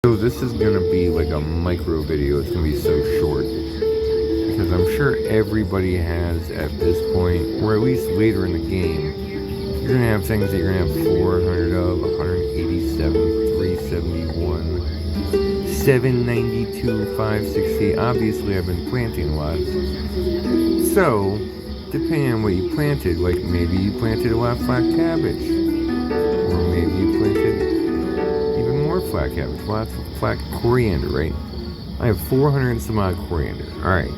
So this is gonna be like a micro video. It's gonna be so short because I'm sure everybody has at this point, or at least later in the game, you're gonna have things that you're gonna have 400 of, 187, 371, 792, 560. Obviously, I've been planting a lot. So, depending on what you planted, like maybe you planted a lot of flat cabbage, or maybe you planted even more flat cabbage, lots of flat coriander, right? I have 400 and some odd coriander. Alright.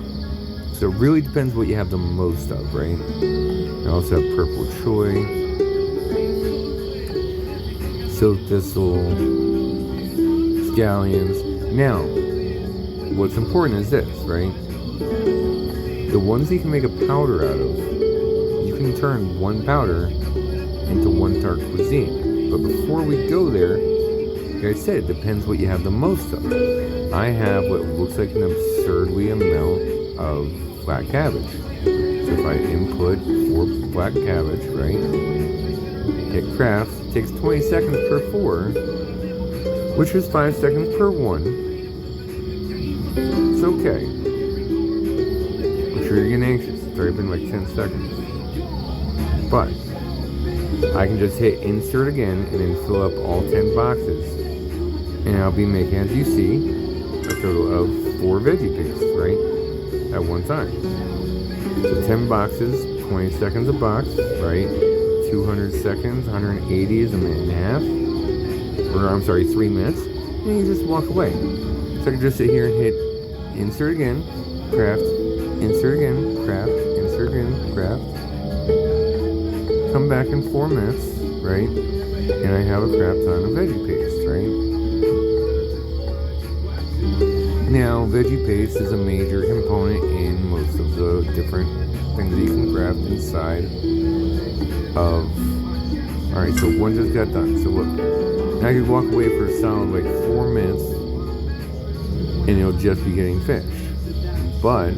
So it really depends what you have the most of, right? I also have purple choy, silk thistle, scallions. Now, what's important is this, right? The ones that you can make a powder out of, you can turn one powder into one tart cuisine. But before we go there, like I said, it depends what you have the most of. I have what looks like an absurdly amount of black cabbage. So if I input 4 black cabbage, right, hit craft, it takes 20 seconds per 4, which is 5 seconds per 1. It's okay. I'm sure you're getting anxious. It's already been like 10 seconds. But I can just hit insert again and then fill up all 10 boxes. And I'll be making, as you see, a total of 4 veggie pastes, right? At one time. So 10 boxes, 20 seconds a box, right? 200 seconds, 180 is a minute and a half. Or, I'm sorry, 3 minutes. And you just walk away. So I can just sit here and hit insert again, craft, insert again, craft, insert again, craft. Come back in 4 minutes, right? And I have a crap ton of veggie paste, right? Now, veggie paste is a major component in most of the different things that you can craft inside of... Alright, so one just got done. So look, now you walk away for a solid like 4 minutes and it'll just be getting finished. But,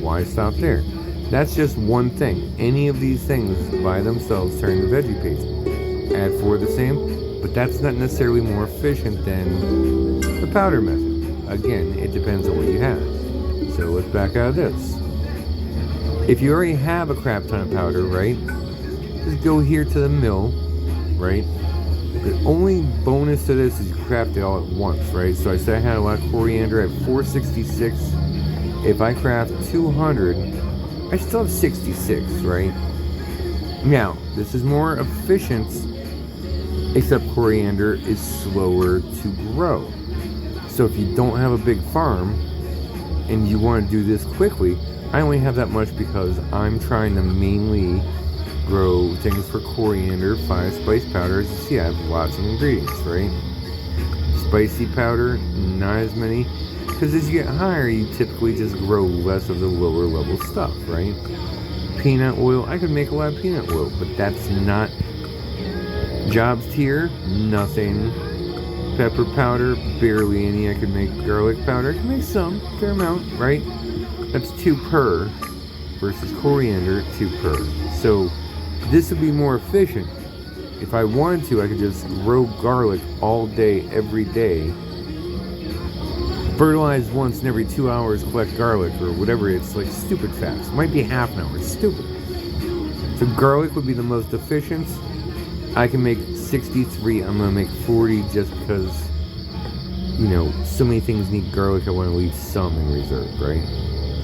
why stop there? That's just one thing. Any of these things by themselves turn to veggie paste. Add 4 the same, but that's not necessarily more efficient than the powder method. Again, it depends on what you have. So let's back out of this. If you already have a crap ton of powder, right, just go here to the mill, right? The only bonus to this is you craft it all at once, right? So I said I had a lot of coriander at 466. If I craft 200, I still have 66, right? Now, this is more efficient, except coriander is slower to grow. So if you don't have a big farm and you want to do this quickly, I only have that much because I'm trying to mainly grow things for coriander, 5 spice powder. As you see, I have lots of ingredients, right? Spicy powder, not as many. Because as you get higher, you typically just grow less of the lower level stuff, right? Peanut oil, I could make a lot of peanut oil, but that's not jobs tier, nothing. Pepper powder, barely any. I could make garlic powder. I can make some, fair amount, right? That's 2 per versus coriander, 2 per. So this would be more efficient. If I wanted to, I could just grow garlic all day, every day. Fertilize once in every 2 hours, collect garlic, or whatever. It's like stupid fast. Might be half an hour. It's stupid. So garlic would be the most efficient. I can make 63. I'm gonna make 40 just because, you know, so many things need garlic. I want to leave some in reserve, right?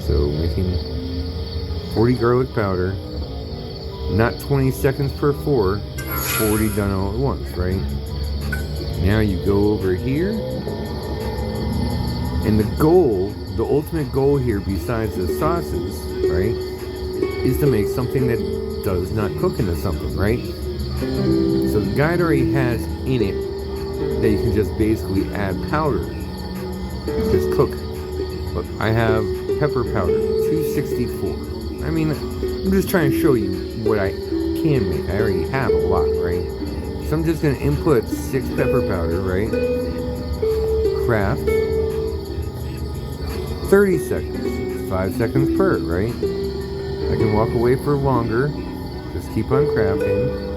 So making 40 garlic powder, not 20 seconds per 4, 40 done all at once, right? Now you go over here, and the goal, the ultimate goal here, besides the sauces, right, is to make something that does not cook into something, right? So the guide already has in it that you can just basically add powder, just cook it. Look, I have pepper powder, 264. I mean, I'm just trying to show you what I can make. I already have a lot, right? So I'm just going to input 6 pepper powder, right? Craft. 30 seconds. 5 seconds per, right? I can walk away for longer. Just keep on crafting.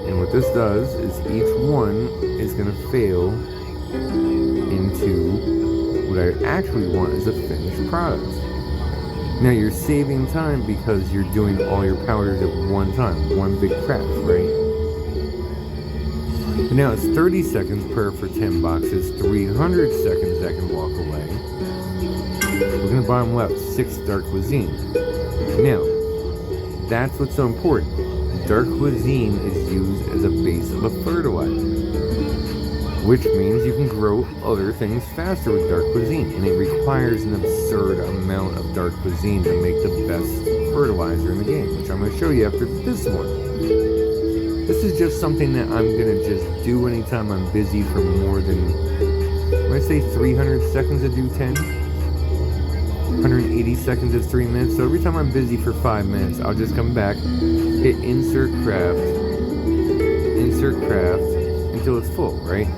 And what this does is each one is going to fail What I actually want is a finished product. Now you're saving time because you're doing all your powders at one time, one big crash, right? And now it's 30 seconds per for 10 boxes, 300 seconds I can walk away. Look in the bottom left, 6 dark cuisine. Now, that's what's so important. Dark cuisine is used as a base of a fertilizer, which means you can grow other things faster with dark cuisine, and it requires an absurd amount of dark cuisine to make the best fertilizer in the game, which I'm going to show you after this one. This is just something that I'm going to just do anytime I'm busy for more than, when I say 300 seconds to do 10, 180 seconds is 3 minutes, so every time I'm busy for 5 minutes, I'll just come back, hit insert craft, until it's full, right?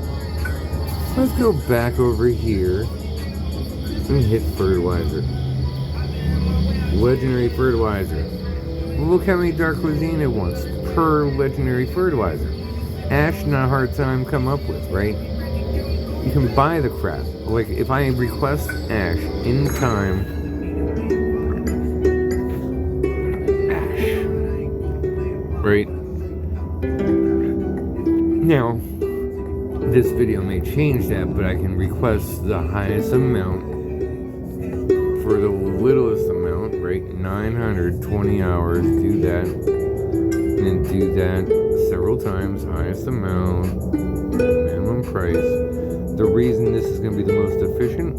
Let's go back over here and hit fertilizer. Legendary fertilizer. Well, look how many dark cuisine it wants per legendary fertilizer. Ash, not a hard time to come up with, right? You can buy the crap. Like, if I request ash in time, ash, right? Now, this video may change that, but I can request the highest amount for the littlest amount, right? 920 hours, do that, and then do that several times, highest amount, minimum price. The reason this is going to be the most efficient,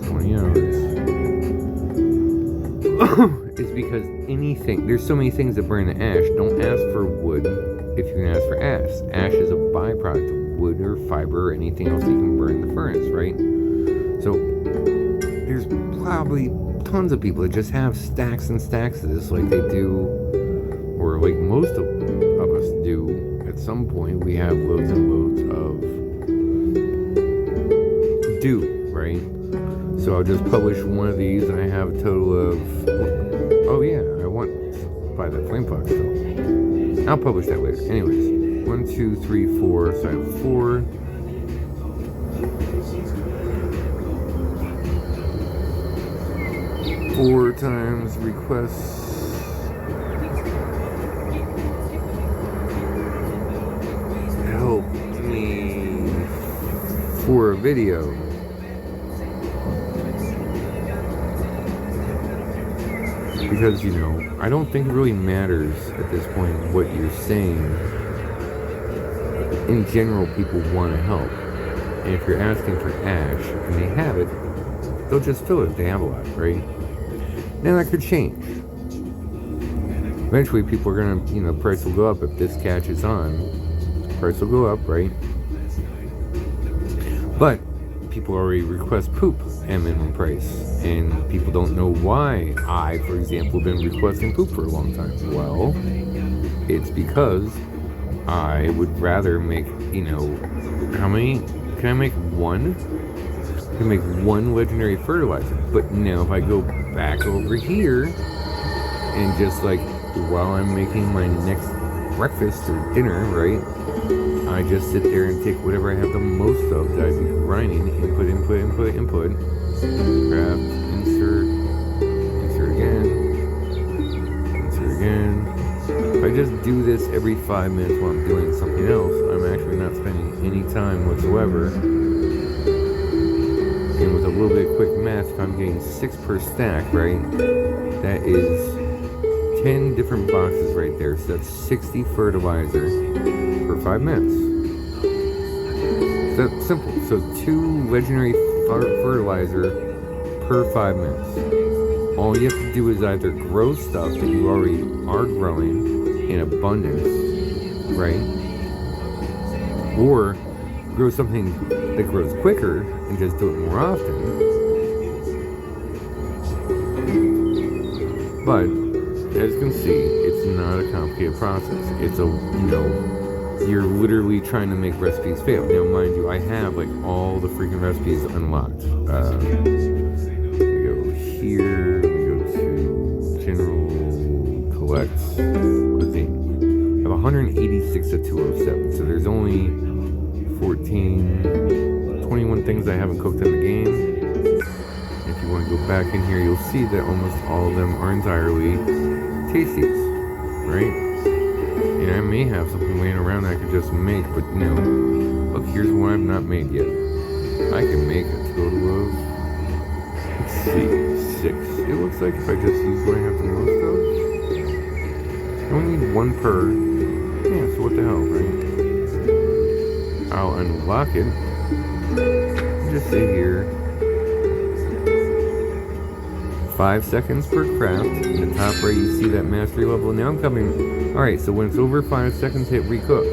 20 hours, is because anything, there's so many things that burn the ash. Don't ask for wood if you can ask for ash. Ash is a byproduct of wood or fiber or anything else that you can burn in the furnace, right? So there's probably tons of people that just have stacks and stacks of this, like they do, or like most of us do at some point. We have loads and loads of dew, right? So I'll just publish one of these, and I have a total of, oh yeah, I want to buy that flame pot still. I'll publish that later. Anyways, 1, 2, 3, 4. So I have 4. Four times requests. Help me for a video. Because, you know, I don't think it really matters at this point what you're saying. In general, people want to help. And if you're asking for ash and they have it, they'll just fill it if they have a lot, right? Now that could change. Eventually, people are going to, you know, price will go up. If this catches on, price will go up, right? But people already request poop at minimum price. And people don't know why I, for example, have been requesting poop for a long time. Well, it's because I would rather make, you know, how many? Can I make one? I can make one legendary fertilizer. But now if I go back over here and just like while I'm making my next breakfast or dinner, right? I just sit there and take whatever I have the most of that I've been grinding, input, craft, insert again. If I just do this every 5 minutes while I'm doing something else, I'm actually not spending any time whatsoever. And with a little bit of quick math, if I'm getting 6 per stack, right, that is 10 different boxes right there. So that's 60 fertilizer per 5 minutes. So that's simple. So 2 legendary fertilizer per 5 minutes. All you have to do is either grow stuff that you already are growing in abundance, right? Or grow something that grows quicker and just do it more often. But as you can see, it's not a complicated process. It's a, you know, you're literally trying to make recipes fail. Now, mind you, I have like all the freaking recipes unlocked. Let me go here. Let me go to General Collect Cuisine. I have 186 to 207, so there's only 21 things I haven't cooked in the game. If you want to go back in here, you'll see that almost all of them are entirely tasties, right? And I may have something laying around that I could just make, but look, here's one I've not made yet. I can make a total of, let's see, 6. It looks like if I just use what I have the most of, I only need 1 per. Yeah, so what the hell, right? I'll unlock it. Just say here, 5 seconds per craft. In the top right, you see that mastery level. Now I'm coming. Alright, so when it's over 5 seconds, hit recook.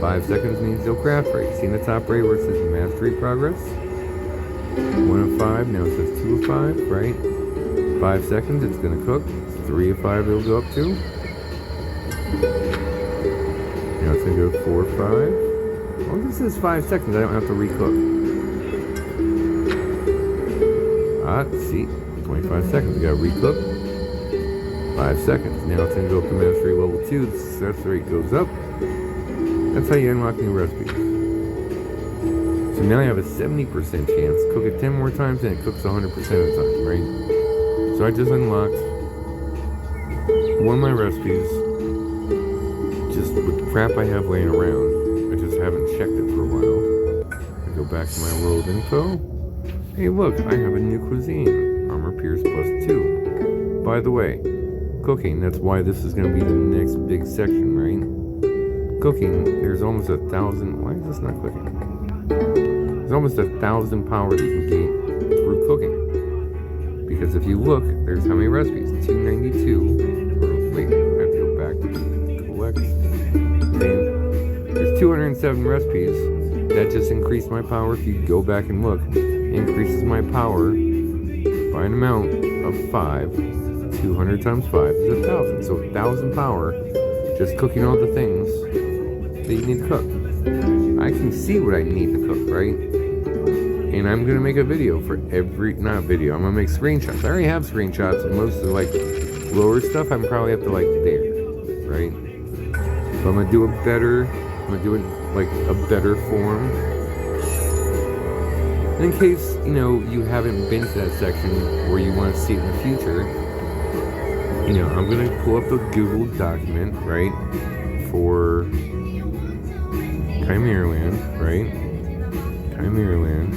5 seconds means no craft rate. See in the top right where it says mastery progress? 1 of 5, now it says 2 of 5, right? 5 seconds, it's going to cook. 3 of 5, it'll go up to. Now it's going to go 4 of 5. Well, this is 5 seconds, I don't have to recook. See, 25 seconds, we got to recook. 5 seconds, now it's going to go up to mastery level 2, the success rate goes up. That's how you unlock new recipes. So now I have a 70% chance, cook it 10 more times and it cooks 100% of the time, right? So I just unlocked one of my recipes, just with the crap I have laying around. I just haven't checked it for a while. I go back to my world info. Hey look, I have a new cuisine. Armor Pierce +2. By the way, cooking, that's why this is going to be the next big section, right? Cooking, there's almost 1,000, why is this not clicking? There's almost 1,000 power that you can gain through cooking. Because if you look, there's how many recipes? 292, or wait, I have to go back to collect. There's 207 recipes. That just increased my power. If you go back and look, it increases my power by an amount of 5. 200 times 5 is 1,000. So 1,000 power, just cooking all the things that you need to cook. I can see what I need to cook, right? And I'm going to make a video for every, not a video, I'm going to make screenshots. I already have screenshots of most of the, like, lower stuff. I'm probably up to, like, there, right? So I'm going to do a better, I'm going to do it, like, a better form. And in case, you haven't been to that section where you want to see it in the future, I'm going to pull up the Google document, right, for Chimeraland, right? Chimeraland.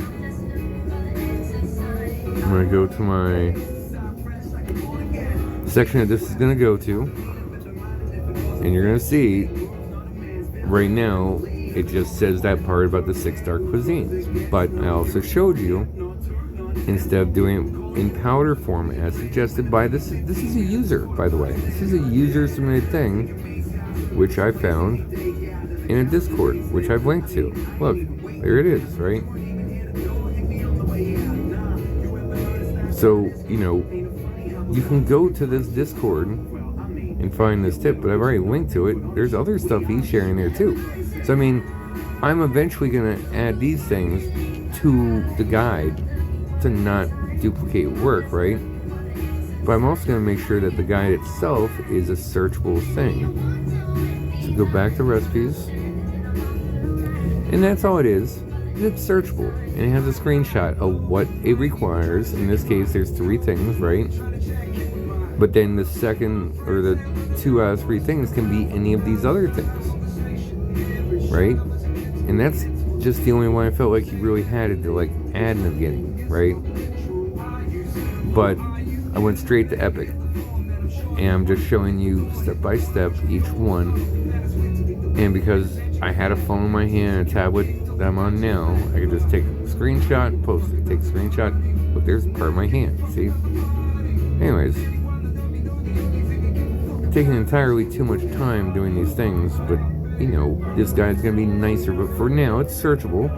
I'm going to go to my section that this is going to go to. And you're going to see, right now, it just says that part about the 6 dark cuisines. But I also showed you, instead of doing it in powder form as suggested by this is a user, by the way. This is a user submitted thing, which I found in a Discord, which I've linked to. Look, there it is, right? So, you can go to this Discord and find this tip, but I've already linked to it. There's other stuff he's sharing there too. So, I'm eventually going to add these things to the guide to not duplicate work, right? But I'm also going to make sure that the guide itself is a searchable thing. So go back to recipes. And that's all it is. It's searchable. And it has a screenshot of what it requires. In this case, there's 3 things, right? But then the second, or the 2 out of 3 things can be any of these other things. Right? And that's just the only one I felt like you really had to, like, add in the beginning, right? But I went straight to Epic. And I'm just showing you step by step each one. And because I had a phone in my hand and a tablet that I'm on now, I could just take a screenshot, post it, take a screenshot. Look, there's part of my hand, see? Anyways, taking entirely too much time doing these things, but this guide's gonna be nicer, but for now it's searchable.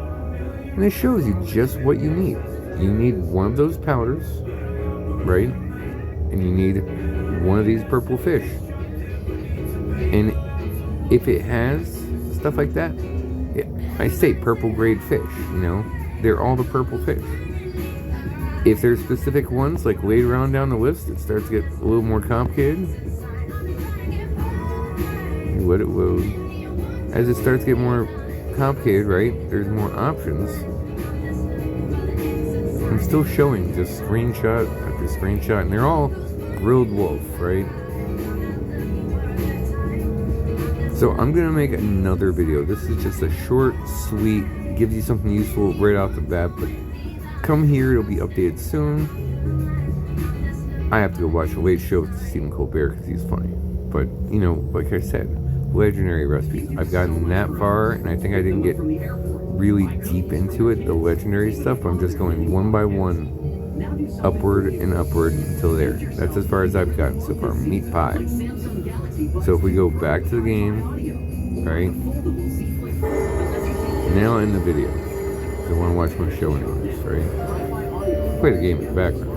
And it shows you just what you need. You need one of those powders, right? And you need one of these purple fish. And if it has stuff like that, I say purple grade fish, they're all the purple fish. If there's specific ones, like later on down the list, it starts to get a little more complicated. Let it load. As it starts to get more complicated, right, there's more options. still showing just screenshot after screenshot, and they're all grilled wolf, right? So I'm gonna make another video. This is just a short, sweet, gives you something useful right off the bat, but come here, it'll be updated soon. I have to go watch a late show with Stephen Colbert because he's funny. But, you know, like I said, legendary recipes. I've gotten that far, and I think I didn't get really deep into it, the legendary stuff. I'm just going one by one, upward and upward until there. That's as far as I've gotten so far. Meat pie. So if we go back to the game, right? Now in the video. I want to watch my show anyways, right? Play the game in the background.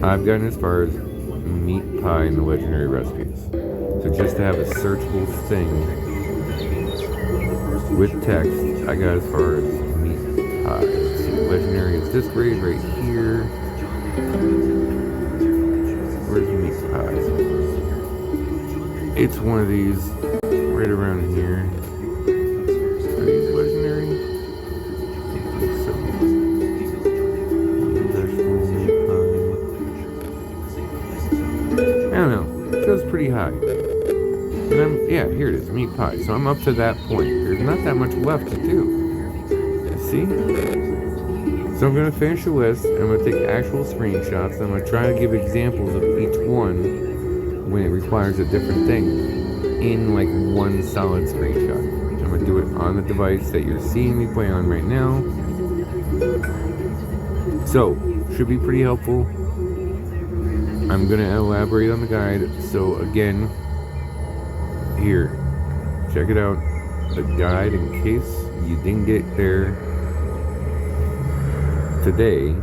I've gotten as far as meat pie in the legendary recipes. So just to have a searchable thing with text, I got as far as meat pie. Let's see, legendary is this grade right here. Where's meat pie? It's one of these right around here. Are these legendary? I think so. I don't know. It goes pretty high. And yeah, here it is, meat pie. So I'm up to that point. There's not that much left to do. See? So I'm going to finish the list, and I'm going to take actual screenshots, and I'm going to try to give examples of each one when it requires a different thing in like one solid screenshot. I'm going to do it on the device that you're seeing me play on right now. So, should be pretty helpful. I'm going to elaborate on the guide. So again, here, check it out. The guide, in case you didn't get there today,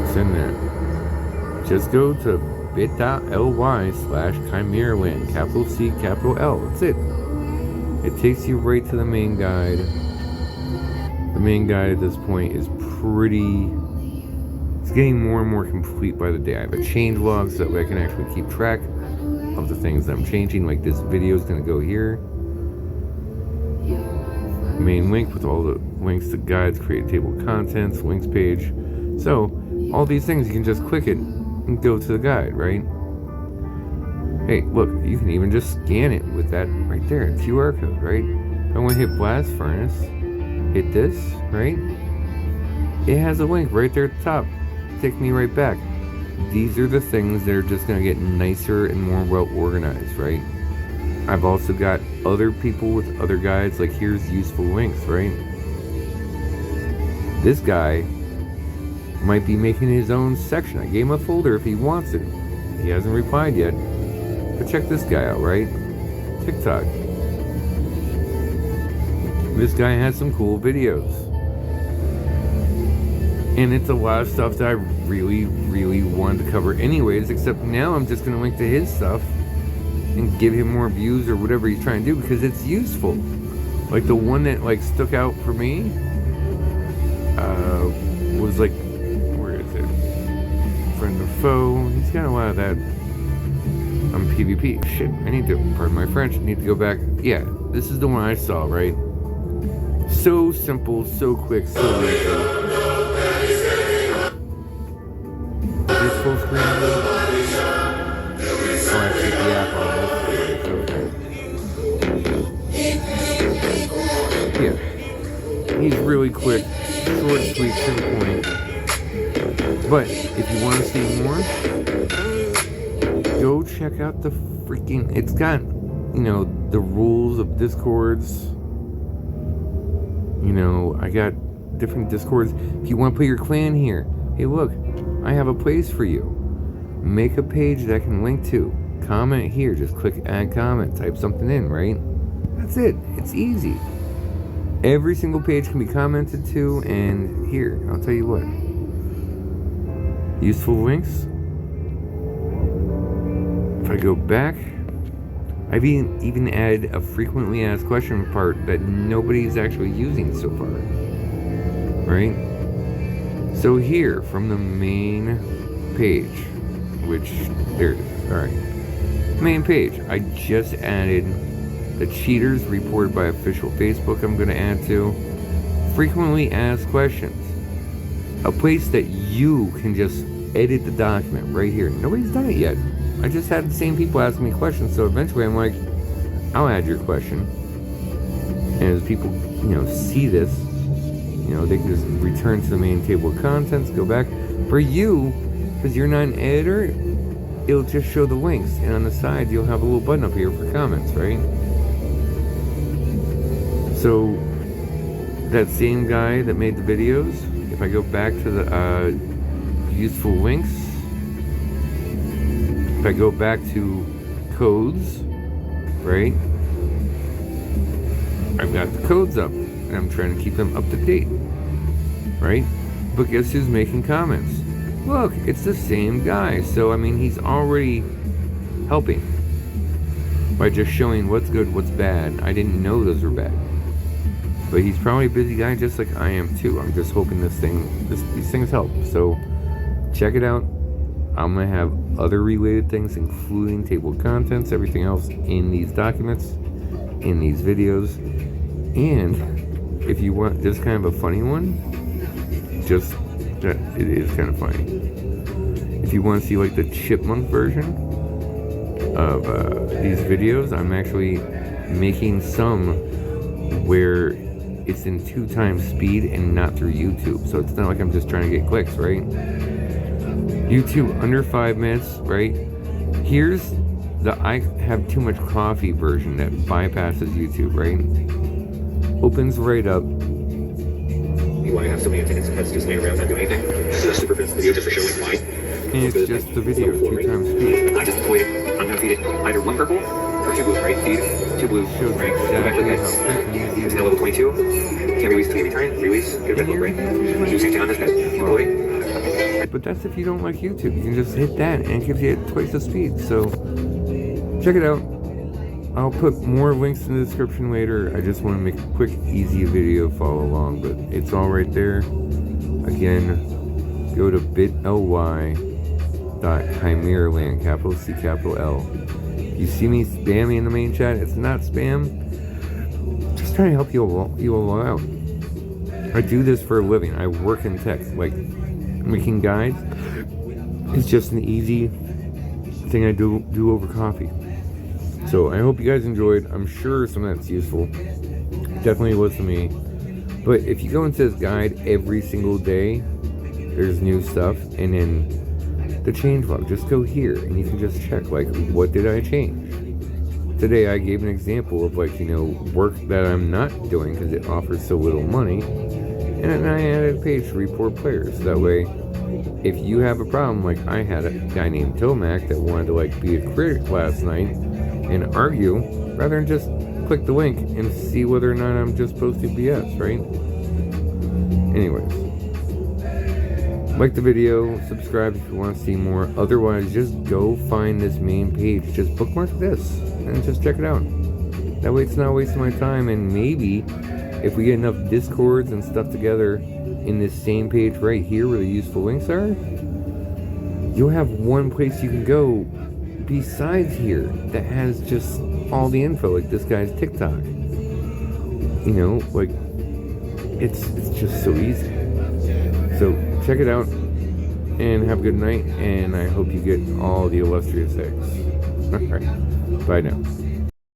it's in there. Just go to bit.ly/Chimeraland, capital C, capital L. That's it. It takes you right to the main guide. The main guide at this point is it's getting more and more complete by the day. I have a change log so that way I can actually keep track of the things that I'm changing. Like this video is going to go here. Main link with all the links to guides, create table of contents, links page. So all these things, you can just click it and go to the guide, right? Hey, look, you can even just scan it with that right there, QR code, right? I want to hit blast furnace, hit this, right? It has a link right there at the top. Take me right back. These are the things that are just going to get nicer and more well organized, right? I've also got other people with other guides, like here's useful links, right? This guy might be making his own section. I gave him a folder if he wants it. He hasn't replied yet. But check this guy out, right? TikTok. This guy has some cool videos. And it's a lot of stuff that I really, really wanted to cover anyways, except now I'm just going to link to his stuff and give him more views or whatever he's trying to do because it's useful. Like the one that like stuck out for me was like, where is it? Friend or foe. He's got a lot of that on PvP. Shit, I need to, pardon my French, I need to go back. Yeah, this is the one I saw, right? So simple, so quick, so easy. Full screen. Oh, I have to get the app on this. Yeah. He's really quick, short, sweet, to the point. But if you want to see more, go check out the freaking. It's got, you know, the rules of Discords. You know, I got different Discords. If you want to put your clan here, hey, look. I have a place for you. Make a page that I can link to. Comment here. Just click add comment. Type something in, right? That's it. It's easy. Every single page can be commented to. And here, I'll tell you what. Useful links. If I go back, I've even added a frequently asked question part that nobody's actually using so far. Right? So here, from the main page, which, there it is, alright. Main page, I just added The cheaters reported by official Facebook I'm going to add to. Frequently asked questions. A place that you can just edit the document right here. Nobody's done it yet. I just had the same people asking me questions, so eventually I'm like, I'll add your question. And as people, see this, they can just return to the main table of contents, go back. For you, because you're not an editor, it'll just show the links, and on the side you'll have a little button up here for comments, right? So that same guy that made the videos, if I go back to the useful links, if I go back to codes, right, I've got the codes up and I'm trying to keep them up to date, right? But guess who's making comments? Look, it's the same guy. So I mean, he's already helping by just showing what's good, what's bad. I didn't know those were bad, but he's probably a busy guy just like I am too. I'm just hoping these things help. So check it out. I'm gonna have other related things, including table of contents, everything else in these documents, in these videos. And if you want just kind of a funny one, it is kind of funny. If you want to see like the chipmunk version of these videos, I'm actually making some where it's in 2 times speed and not through YouTube. So it's not like I'm just trying to get clicks, right? YouTube under 5 minutes, right? Here's the I have too much coffee version that bypasses YouTube, right? Opens right up. Why have so many attendants and pets just laying around not doing anything? This is a super fast video just for showing why. And it's just the video, 2 times speed. I just deployed it. I'm gonna feed it either 1 purple or 2 blue, right? Feed 2 blue, Shows right? exactly how quick and easy It's now level 22. Can't release till every time. Release. Get a red book, right? You stay on this pet. Deploy. But that's if you don't like YouTube. You can just hit that and it gives you twice the speed. So check it out. I'll put more links in the description later. I just want to make a quick, easy video, follow along, but it's all right there. Again, go to bit.ly.chimeraland, capital C, capital L. If you see me spamming in the main chat, it's not spam. Just trying to help you all out. I do this for a living. I work in tech. Like, making guides is just an easy thing I do over coffee. So I hope you guys enjoyed. I'm sure some of that's useful. Definitely was to me. But if you go into this guide every single day, there's new stuff. And then the change log, just go here and you can just check, like, what did I change? Today I gave an example of, like, work that I'm not doing because it offers so little money. And then I added a page to report players. That way, if you have a problem, like I had a guy named Tomac that wanted to, like, be a critic last night and argue, rather than just click the link and see whether or not I'm just posting BS, right? Anyways, like the video, subscribe if you want to see more. Otherwise, just go find this main page. Just bookmark this and just check it out. That way it's not wasting my time, and maybe if we get enough discords and stuff together in this same page right here where the useful links are, you'll have one place you can go besides here that has just all the info, like this guy's TikTok. Like it's just so easy. So check it out and have a good night, and I hope you get all the illustrious eggs. Alright, bye now.